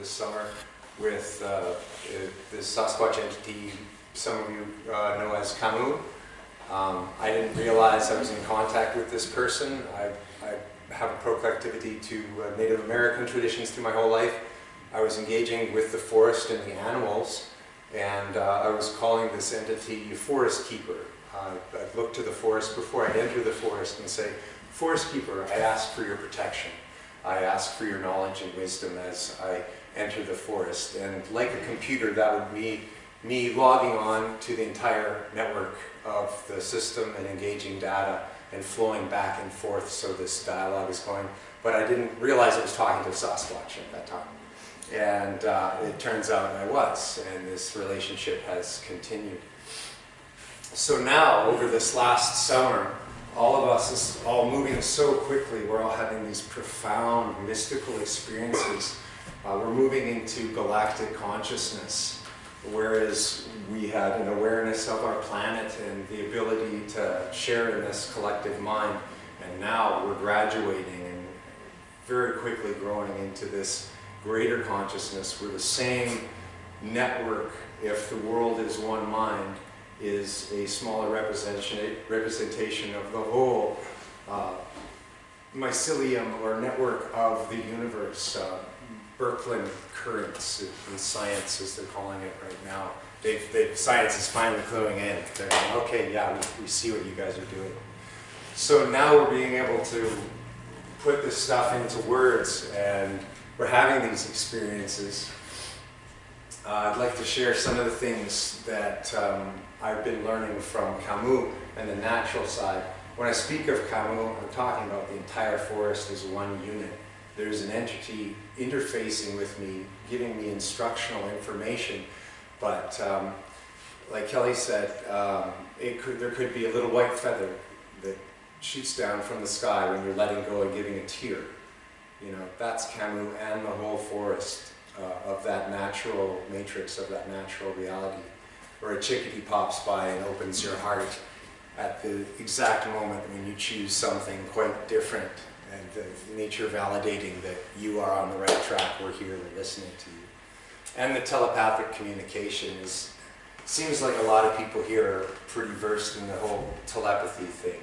this summer with this Sasquatch entity some of you know as Camus. I didn't realize I was in contact with this person. I have a proclivity to Native American traditions through my whole life. I was engaging with the forest and the animals, and I was calling this entity Forest Keeper. I'd look to the forest before I'd enter the forest and say, Forest Keeper, I ask for your protection. I ask for your knowledge and wisdom as I enter the forest. And like a computer, that would be me logging on to the entire network of the system and engaging data and flowing back and forth so this dialogue is going. But I didn't realize I was talking to Sasquatch at that time. And it turns out I was, and this relationship has continued. So now, over this last summer, all of us is all moving so quickly. We're all having these profound mystical experiences. We're moving into galactic consciousness, whereas we had an awareness of our planet and the ability to share in this collective mind. And now we're graduating and very quickly growing into this greater consciousness where the same network, if the world is one mind, is a smaller representation of the whole mycelium or network of the universe. Birkeland currents in science, as they're calling it right now. Science is finally cluing in. They're going, okay, yeah, we see what you guys are doing. So now we're being able to put this stuff into words, and we're having these experiences. I'd like to share some of the things that I've been learning from Camus and the natural side. When I speak of Camus, I'm talking about the entire forest as one unit. There's an entity interfacing with me, giving me instructional information, but like Kelly said, there could be a little white feather that shoots down from the sky when you're letting go and giving a tear. You know, that's Camus and the whole forest of that natural matrix, of that natural reality, where a chickadee pops by and opens your heart at the exact moment when you choose something quite different, and the nature validating that you are on the right track. We're here, we're listening to you. And the telepathic communication seems like a lot of people here are pretty versed in the whole telepathy thing.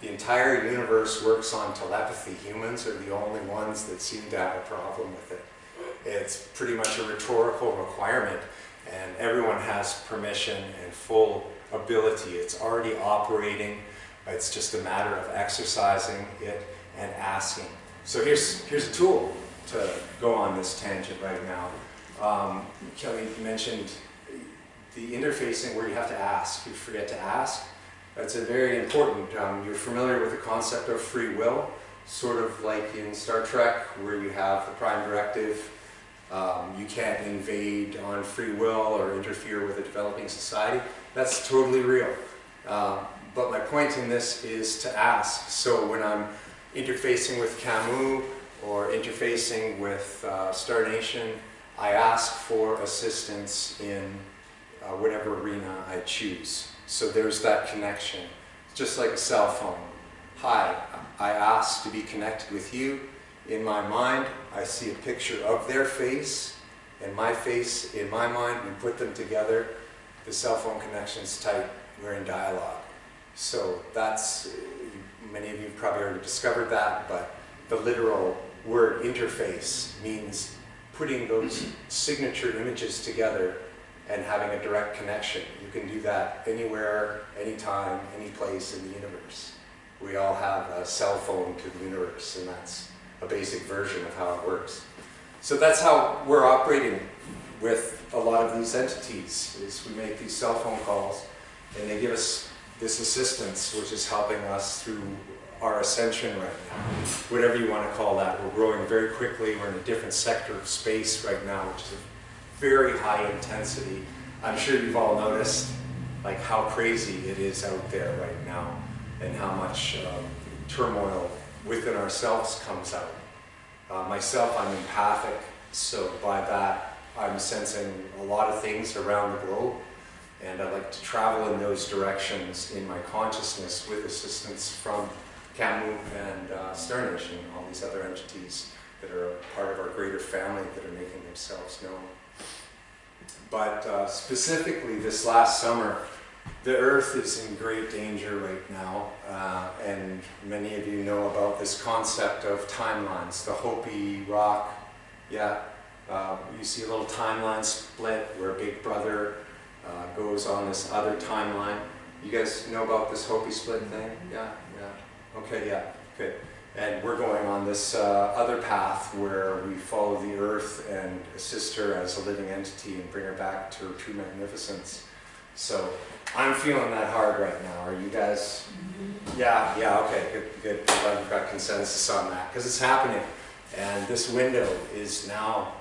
The entire universe works on telepathy. Humans are the only ones that seem to have a problem with it. It's pretty much a rhetorical requirement, and everyone has permission and full ability. It's already operating. It's just a matter of exercising it and asking. So here's a tool to go on this tangent right now. Kelly mentioned the interfacing where you have to ask. You forget to ask. That's a very important. You're familiar with the concept of free will, sort of like in Star Trek, where you have the prime directive. You can't invade on free will or interfere with a developing society. That's totally real. But my point in this is to ask. So when I'm interfacing with Camus or interfacing with Star Nation, I ask for assistance in whatever arena I choose. So there's that connection. Just like a cell phone. Hi, I ask to be connected with you. In my mind, I see a picture of their face and my face in my mind. We put them together. The cell phone connection's tight. We're in dialogue. So that's, many of you probably already discovered that, but the literal word interface means putting those signature images together and having a direct connection. You can do that anywhere, anytime, any place in the universe. We all have a cell phone to the universe, and that's a basic version of how it works. So that's how we're operating with a lot of these entities, is we make these cell phone calls, and they give us this assistance, which is helping us through our ascension right now. Whatever you want to call that. We're growing very quickly. We're in a different sector of space right now, which is a very high intensity. I'm sure you've all noticed like how crazy it is out there right now, and how much turmoil within ourselves comes out. Myself, I'm empathic, so by that I'm sensing a lot of things around the globe, and I like to travel in those directions in my consciousness with assistance from Camus and Star Nation and all these other entities that are part of our greater family that are making themselves known. But specifically this last summer, the Earth is in great danger right now, and many of you know about this concept of timelines, the Hopi rock. Yeah, you see a little timeline split where Big Brother goes on this other timeline. You guys know about this Hopi split thing? Yeah, yeah. Okay, yeah, good. And we're going on this other path where we follow the Earth and assist her as a living entity and bring her back to her true magnificence. So I'm feeling that hard right now. Are you guys? Yeah, yeah, okay, good, good. I'm glad we've got consensus on that, because it's happening. And this window is now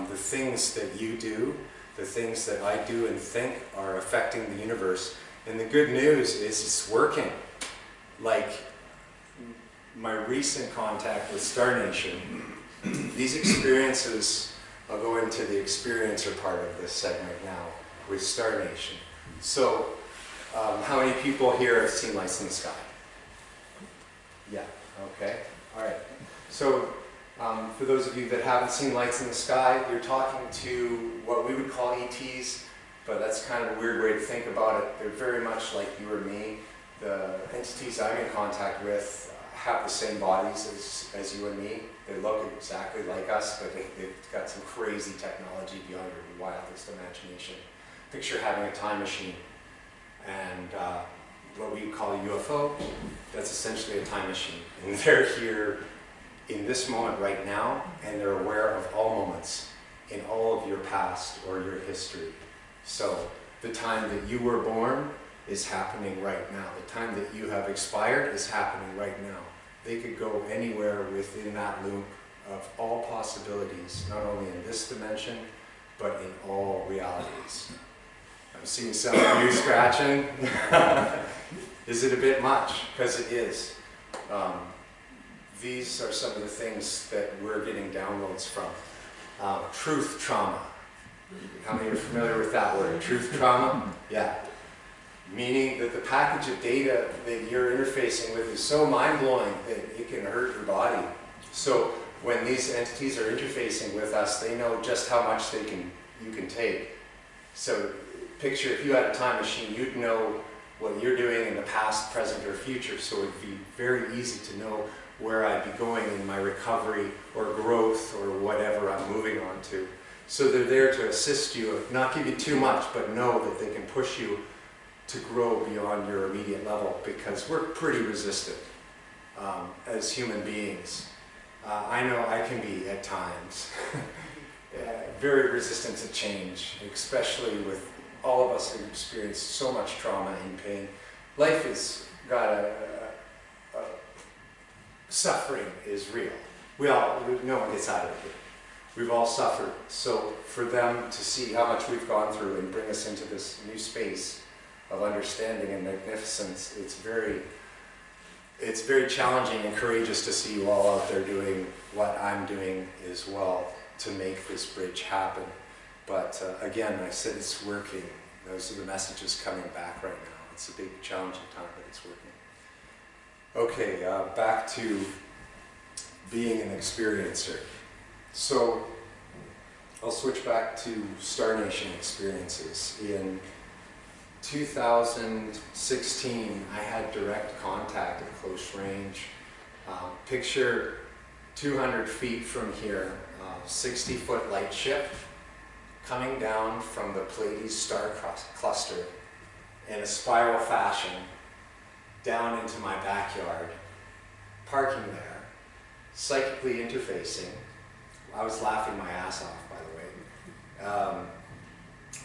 the things that you do, the things that I do and think are affecting the universe. And the good news is it's working. Like my recent contact with Star Nation, these experiences, I'll go into the experiencer part of this segment now with Star Nation. So, how many people here have seen lights in the sky? Yeah, okay, all right. So, for those of you that haven't seen lights in the sky, you're talking to what we would call ETs, but that's kind of a weird way to think about it. They're very much like you or me. The entities I'm in contact with have the same bodies as you and me. They look exactly like us, but they've got some crazy technology beyond your wildest imagination. Picture having a time machine, and what we call a UFO, that's essentially a time machine. And they're here in this moment right now, and they're aware of all moments in all of your past or your history. So the time that you were born is happening right now. The time that you have expired is happening right now. They could go anywhere within that loop of all possibilities, not only in this dimension, but in all realities. I'm seeing some of you scratching. Is it a bit much? Because it is. These are some of the things that we're getting downloads from. Truth trauma. How many are familiar with that word? Truth trauma? Yeah. Meaning that the package of data that you're interfacing with is so mind-blowing that it can hurt your body. So when these entities are interfacing with us, they know just how much you can take. So picture if you had a time machine, you'd know what you're doing in the past, present, or future. So it'd be very easy to know where I'd be going in my recovery or growth or whatever I'm moving on to. So they're there to assist you, not give you too much, but know that they can push you to grow beyond your immediate level, because we're pretty resistant as human beings. I know I can be at times very resistant to change, especially with all of us who've experienced so much trauma and pain. Life has got suffering is real. No one gets out of it. We've all suffered. So for them to see how much we've gone through and bring us into this new space of understanding and magnificence, it's very challenging and courageous to see you all out there doing what I'm doing as well to make this bridge happen. But again, I said it's working. Those are the messages coming back right now. It's a big challenging time, but it's working. Okay, back to being an experiencer. So I'll switch back to Star Nation experiences. In 2016, I had direct contact at close range. Picture 200 feet from here, 60-foot light ship coming down from the Pleiades star cluster in a spiral fashion down into my backyard, parking there, psychically interfacing. I was laughing my ass off, by the way.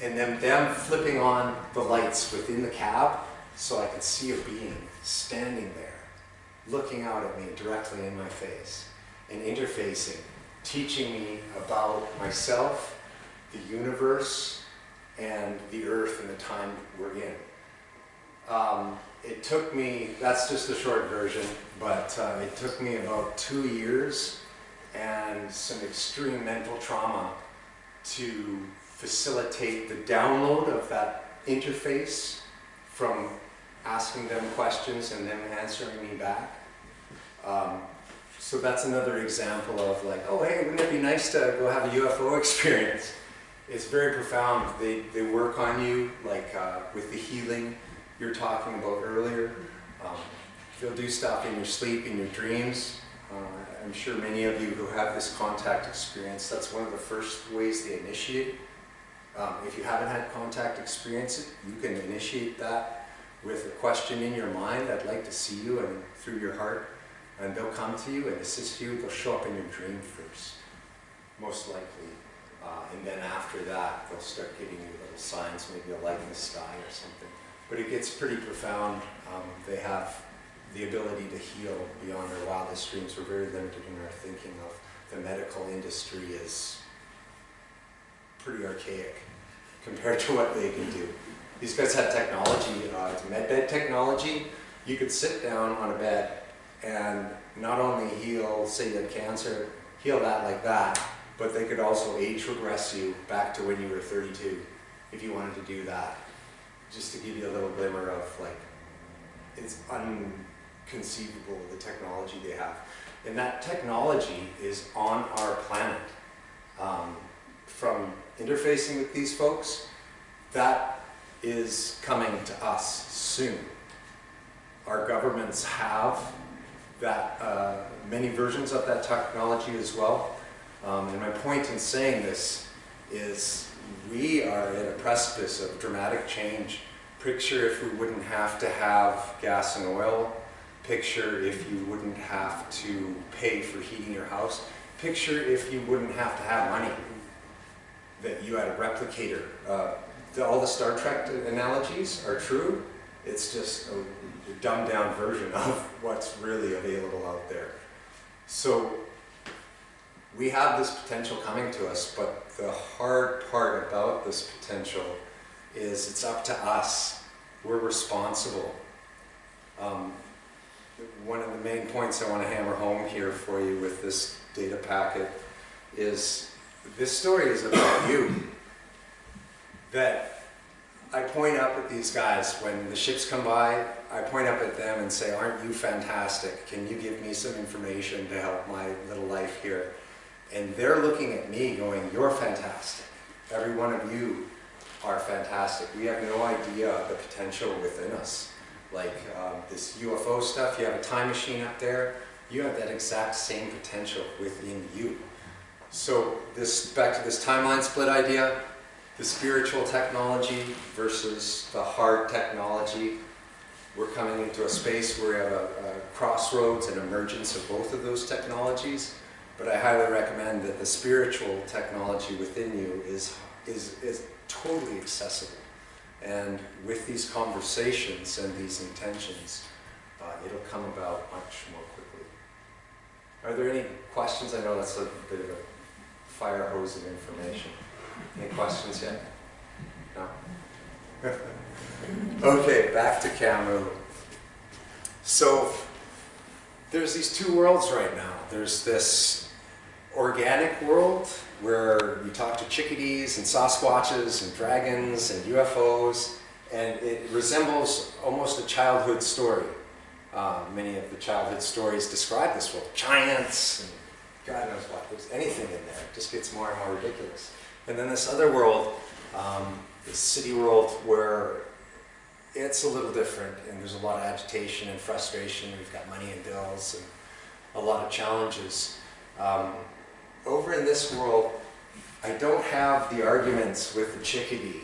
And then them flipping on the lights within the cab so I could see a being standing there, looking out at me directly in my face, and interfacing, teaching me about myself, the universe, and the Earth and the time we're in. It took me, that's just the short version, but it took me about 2 years and some extreme mental trauma to facilitate the download of that interface from asking them questions and them answering me back. So that's another example of like, oh hey, wouldn't it be nice to go have a UFO experience? It's very profound. They work on you, like with the healing you're talking about earlier. They'll do stuff in your sleep, in your dreams. I'm sure many of you who have this contact experience, that's one of the first ways they initiate. If you haven't had contact experience, you can initiate that with a question in your mind, I'd like to see you, and through your heart, and they'll come to you and assist you. They'll show up in your dream first, most likely. And then after that, they'll start giving you little signs, maybe a light in the sky or something. But it gets pretty profound. They have the ability to heal beyond their wildest dreams. We're very limited in our thinking of the medical industry is pretty archaic compared to what they can do. These guys have technology, it's medbed technology. You could sit down on a bed and not only heal, say you had cancer, heal that like that, but they could also age regress you back to when you were 32, if you wanted to do that. Just to give you a little glimmer of like, it's inconceivable the technology they have. And that technology is on our planet. From interfacing with these folks, that is coming to us soon. Our governments have that, many versions of that technology as well. And my point in saying this is we are at a precipice of dramatic change. Picture if we wouldn't have to have gas and oil. Picture if you wouldn't have to pay for heating your house. Picture if you wouldn't have to have money, that you had a replicator. All the Star Trek analogies are true. It's just a dumbed down version of what's really available out there. So we have this potential coming to us, but the hard part about this potential is it's up to us. We're responsible. One of the main points I want to hammer home here for you with this data packet is this story is about you. That I point up at these guys when the ships come by, I point up at them and say, aren't you fantastic? Can you give me some information to help my little life here? And they're looking at me going, you're fantastic. Every one of you are fantastic. We have no idea the potential within us. Like this UFO stuff, you have a time machine up there, you have that exact same potential within you. So back to this timeline split idea, the spiritual technology versus the hard technology. We're coming into a space where we have a crossroads and emergence of both of those technologies. But I highly recommend that the spiritual technology within you is totally accessible. And with these conversations and these intentions, it'll come about much more quickly. Are there any questions? I know that's a bit of a fire hose of information. Any questions yet? No? Okay, back to Camus. So there's these two worlds right now. There's this organic world where we talk to chickadees and Sasquatches and dragons and UFOs, and it resembles almost a childhood story. Many of the childhood stories describe this world. Giants and God knows what. There's anything in there. It just gets more and more ridiculous. And then this other world, this city world, where it's a little different, and there's a lot of agitation and frustration. We've got money and bills and a lot of challenges. Over in this world, I don't have the arguments with the chickadee.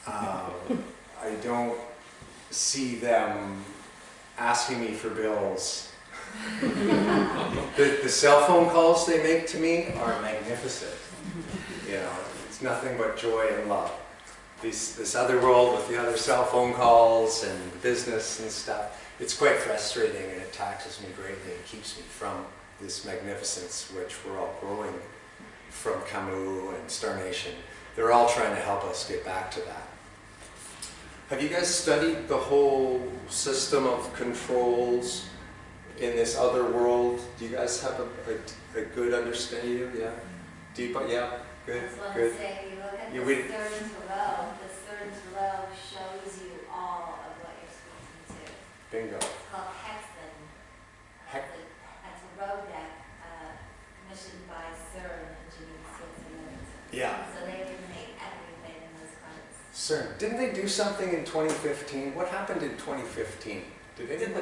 I don't see them asking me for bills. The cell phone calls they make to me are magnificent. You know, it's nothing but joy and love. This other world with the other cell phone calls and business and stuff, it's quite frustrating, and it taxes me greatly and keeps me from this magnificence which we're all growing from Camus and Star Nation. They're all trying to help us get back to that. Have you guys studied the whole system of controls in this other world? Do you guys have a good understanding? Yeah? Deep? Yeah? Good? Good. Say, you look at the third row shows you all of what you're speaking to. Bingo. It's called hexen. Hex- That's a Yeah. So they eliminate everything in those cards. CERN. Didn't they do something in 2015? What happened in 2015? Did Did anyone?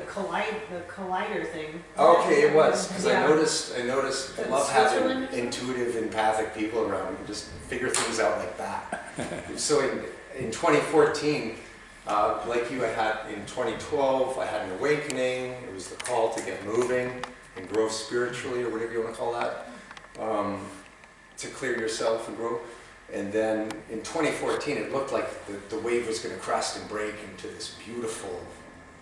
the collider thing. Okay, it was, because Yeah. I noticed, I In love having Switzerland? intuitive, empathic people around who can just figure things out like that. So in 2014, like you, I had in 2012, I had an awakening. It was the call to get moving and grow spiritually, or whatever you want to call that, to clear yourself and grow. And then in 2014, it looked like the wave was going to crest and break into this beautiful,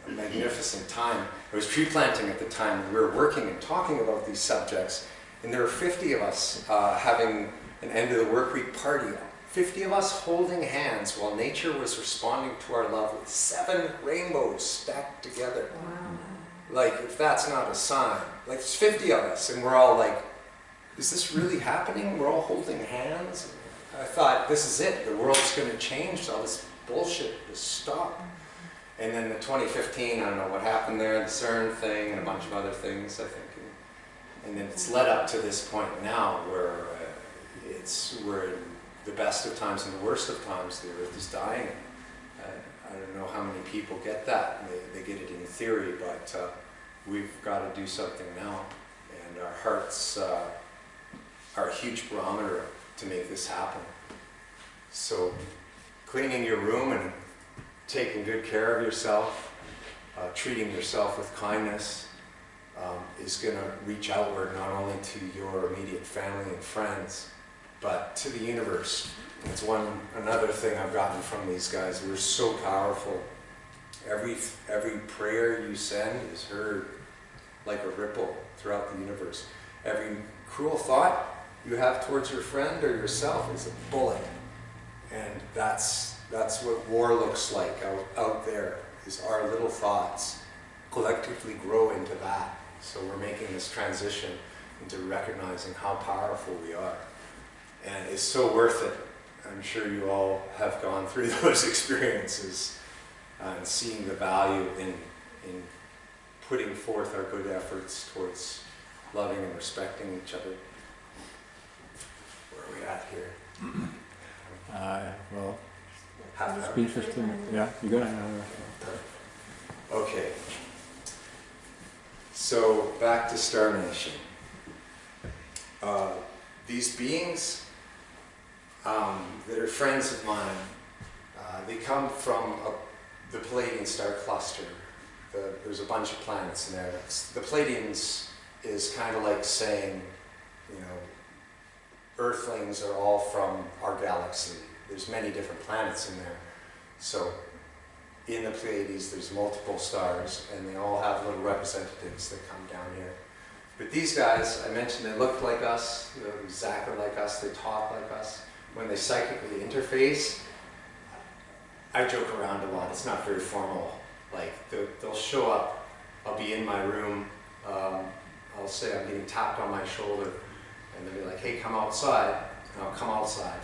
magnificent time. I was tree planting at the time, and we were working and talking about these subjects, and there were 50 of us having an end of the work week party. 50 of us holding hands while nature was responding to our love with 7 rainbows stacked together. Wow. Like, if that's not a sign, like there's 50 of us, and we're all like, is this really happening? We're all holding hands. I thought, this is it. The world's going to change. All this bullshit will stop. And then in 2015, I don't know what happened there, the CERN thing and a bunch of other things, I think. And then it's led up to this point now where we're in the best of times and the worst of times. The Earth is dying. I don't know how many people get that. They get it in theory, but we've got to do something now. And our hearts are a huge barometer to make this happen. So cleaning your room and taking good care of yourself, treating yourself with kindness, is going to reach outward not only to your immediate family and friends, but to the universe. It's another thing I've gotten from these guys. They're so powerful. Every prayer you send is heard like a ripple throughout the universe. Every cruel thought you have towards your friend or yourself is a bullet. And that's what war looks like out there, is our little thoughts collectively grow into that. So we're making this transition into recognizing how powerful we are. And it's so worth it. I'm sure you all have gone through those experiences and seeing the value in putting forth our good efforts towards loving and respecting each other. Where are we at here? Well, Half an hour? speeches to yeah, you got Okay. So back to Star Nation. These beings that are friends of mine, they come from the Pleiadian star cluster. There's a bunch of planets in there. The Pleiadians is kind of like saying, you know, Earthlings are all from our galaxy. There's many different planets in there. So in the Pleiades, there's multiple stars, and they all have little representatives that come down here. But these guys, I mentioned they look like us, you know, exactly like us, they talk like us. When they psychically interface, I joke around a lot, it's not very formal. Like, they'll show up, I'll be in my room, I'll say I'm getting tapped on my shoulder, and they'll be like, hey, come outside, and I'll come outside.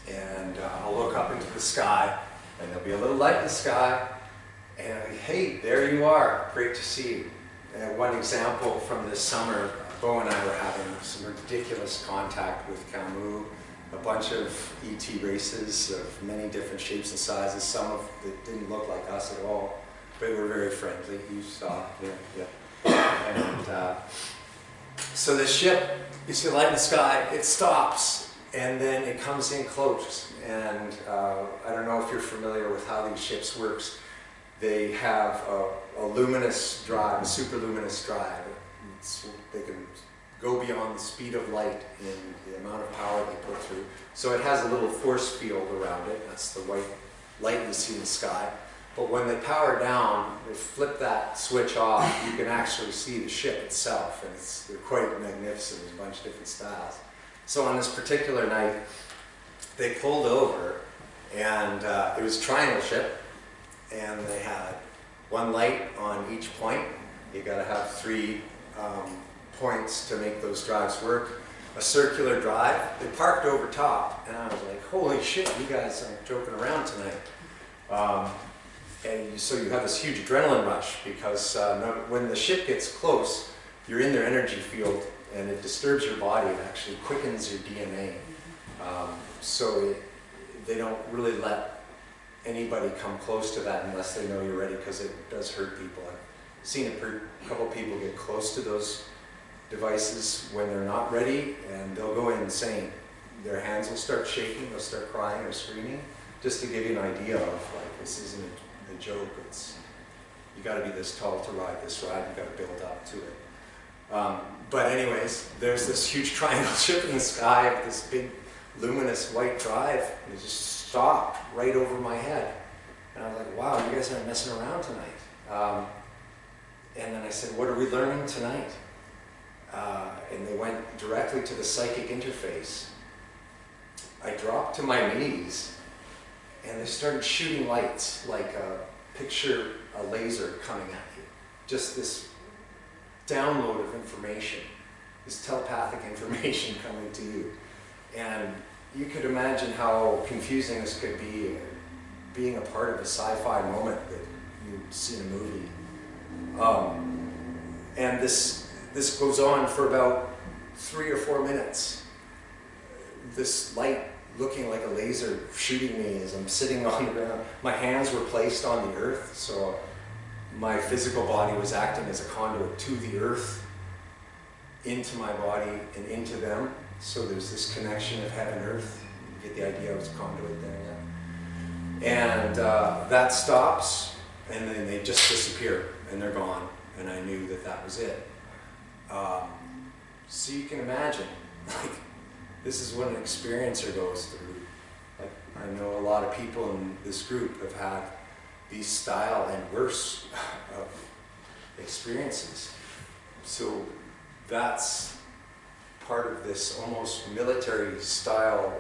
And I'll look up into the sky, and there'll be a little light in the sky, and I'll be, hey, there you are, great to see you. And one example from this summer, Bo and I were having some ridiculous contact with Camus, a bunch of ET races of many different shapes and sizes, some of that didn't look like us at all, but were very friendly. You saw, yeah. And so the ship, you see the light in the sky, it stops, and then it comes in close. And I don't know if you're familiar with how these ships works. They have a luminous drive, a superluminous drive. They can go beyond the speed of light in the amount of power they put through. So it has a little force field around it. That's the white light you see in the sky. But when they power down, they flip that switch off, you can actually see the ship itself. And they're quite magnificent. There's a bunch of different styles. So on this particular night, they pulled over, and it was a triangle ship. And they had one light on each point. You got to have 3 points to make those drives work. A circular drive. They parked over top, and I was like, holy shit, you guys aren't joking around tonight. So you have this huge adrenaline rush, because when the ship gets close, you're in their energy field, and it disturbs your body. It actually quickens your DNA. So they don't really let anybody come close to that unless they know you're ready, because it does hurt people. I've seen a couple people get close to those devices when they're not ready, and they'll go insane. Their hands will start shaking, they'll start crying or screaming, just to give you an idea of, like, this isn't a joke. It's, you got to be this tall to ride this ride, you got to build up to it. But anyways, there's this huge triangle ship in the sky of this big luminous white drive, and it just stopped right over my head. And I was like, wow, you guys aren't messing around tonight. And then I said, what are we learning tonight? And they went directly to the psychic interface. I dropped to my knees, and they started shooting lights, like picture a laser coming at you. Just this download of information, this telepathic information coming to you. And you could imagine how confusing this could be, being a part of a sci-fi moment that you see in a movie. And this goes on for about 3 or 4 minutes. This light looking like a laser shooting me as I'm sitting on the ground. My hands were placed on the earth, so my physical body was acting as a conduit to the earth, into my body and into them. So there's this connection of heaven and earth. You get the idea, I was a conduit there. Yeah. And that stops, and then they just disappear, and they're gone. And I knew that that was it. So you can imagine, like, this is what an experiencer goes through. Like, I know a lot of people in this group have had these style and worse of experiences. So that's part of this almost military style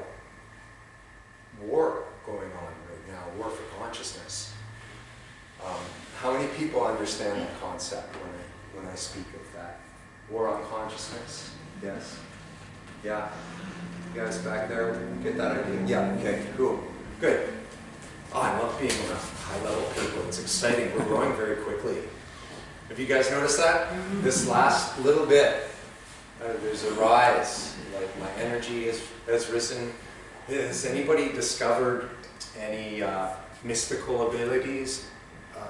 war going on right now, war for consciousness. How many people understand that concept when I speak of that? War on consciousness? Yes? Yeah? You guys back there get that idea? Yeah, okay, cool. Good. Oh, I love being around high-level people. It's exciting. We're growing very quickly. Have you guys noticed that? This last little bit, there's a rise. Like, my energy has risen. Has anybody discovered any mystical abilities,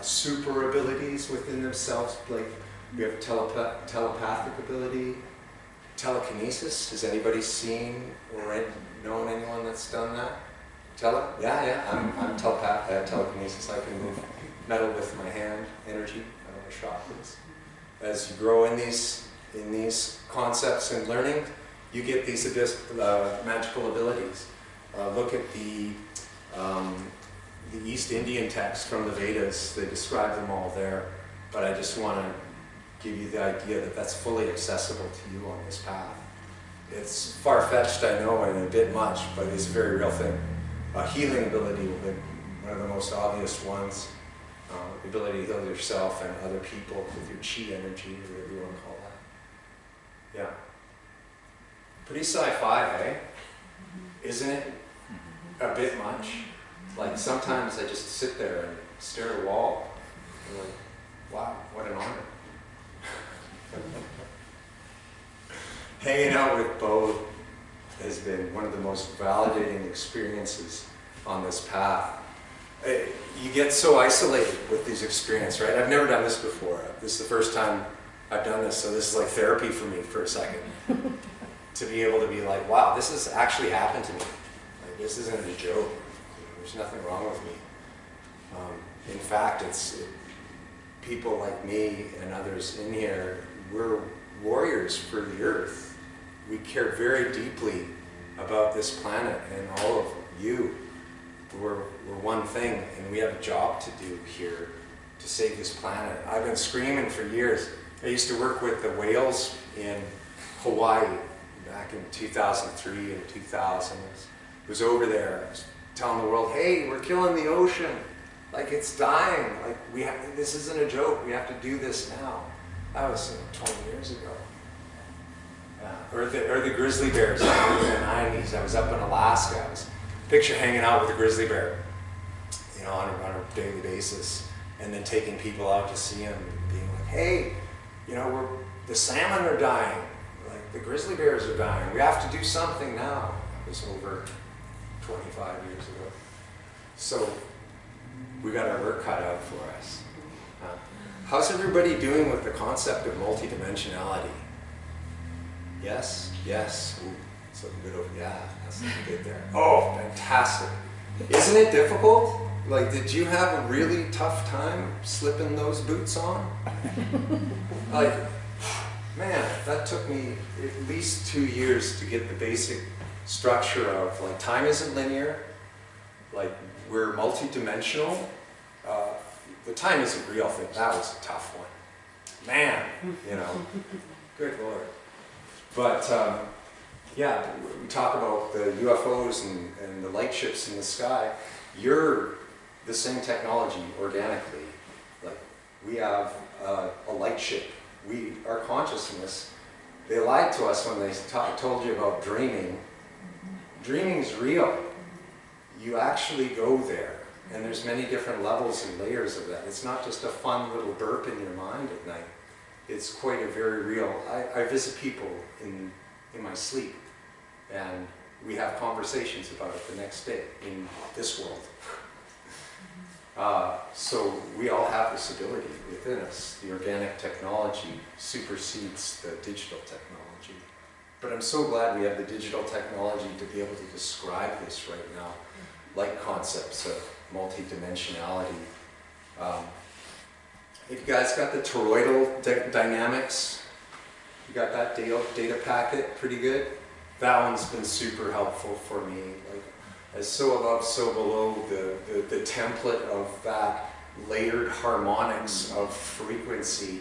super abilities within themselves? Like, we have telepathic ability, telekinesis. Has anybody seen or known anyone that's done that? Yeah, I'm telekinesis. I can move metal with my hand, energy. I don't know chakras. As you grow in these concepts and learning, you get these magical abilities. Look at the East Indian text from the Vedas. They describe them all there. But I just want to give you the idea that that's fully accessible to you on this path. It's far-fetched, I know, and a bit much, but it's a very real thing. Healing ability will be one of the most obvious ones. The ability to heal yourself and other people with your chi energy, or whatever you want to call that. Yeah. Pretty sci-fi, eh? Isn't it a bit much? Like, sometimes I just sit there and stare at a wall. I'm like, wow, what an honor. Hanging out with both has been one of the most validating experiences on this path. You get so isolated with these experiences, right? I've never done this before. This is the first time I've done this, so this is like therapy for me for a second. To be able to be like, wow, this has actually happened to me. Like, this isn't a joke. There's nothing wrong with me. In fact, people like me and others in here, we're warriors for the earth. We care very deeply about this planet and all of you. We're one thing, and we have a job to do here to save this planet. I've been screaming for years. I used to work with the whales in Hawaii back in 2003 and 2000. I was over there. I was telling the world, hey, we're killing the ocean. Like, it's dying. Like, this isn't a joke. We have to do this now. That was 20 years ago. Or the grizzly bears in the 90s. I was up in Alaska. I was picture hanging out with a grizzly bear, you know, on a daily basis, and then taking people out to see them, and being like, hey, you know, the salmon are dying. Like, the grizzly bears are dying. We have to do something now. It was over 25 years ago. So we got our work cut out for us. How's everybody doing with the concept of multidimensionality? Yes? Yes? Ooh, it's looking good over, yeah, that's looking good there. Oh, fantastic. Isn't it difficult? Like, did you have a really tough time slipping those boots on? Like, man, that took me at least 2 years to get the basic structure of, like, time isn't linear, like, we're multidimensional. The time isn't real thing, that was a tough one. Man, you know, good Lord. But, yeah, we talk about the UFOs and the light ships in the sky. You're the same technology organically. Like, we have a light ship. Our consciousness, they lied to us when they told you about dreaming. Dreaming's real. You actually go there. And there's many different levels and layers of that. It's not just a fun little burp in your mind at night. It's quite a very real. I visit people in my sleep, and we have conversations about it the next day in this world. So we all have this ability within us. The organic technology supersedes the digital technology. But I'm so glad we have the digital technology to be able to describe this right now, like concepts of multidimensionality. Have you guys got the toroidal dynamics? You got that data packet pretty good? That one's been super helpful for me. Like, as so above, so below, the template of that layered harmonics of frequency,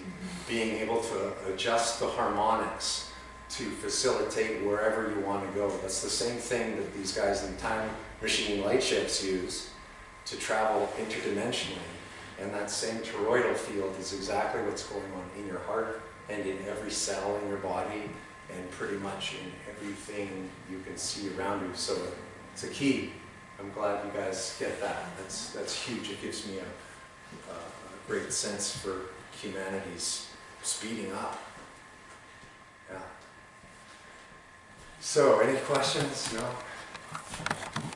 being able to adjust the harmonics to facilitate wherever you want to go. That's the same thing that these guys in time machine light ships use to travel interdimensionally. And that same toroidal field is exactly what's going on in your heart and in every cell in your body and pretty much in everything you can see around you. So it's a key. I'm glad you guys get that. That's huge. It gives me a great sense for humanity's speeding up. Yeah. So, any questions? No?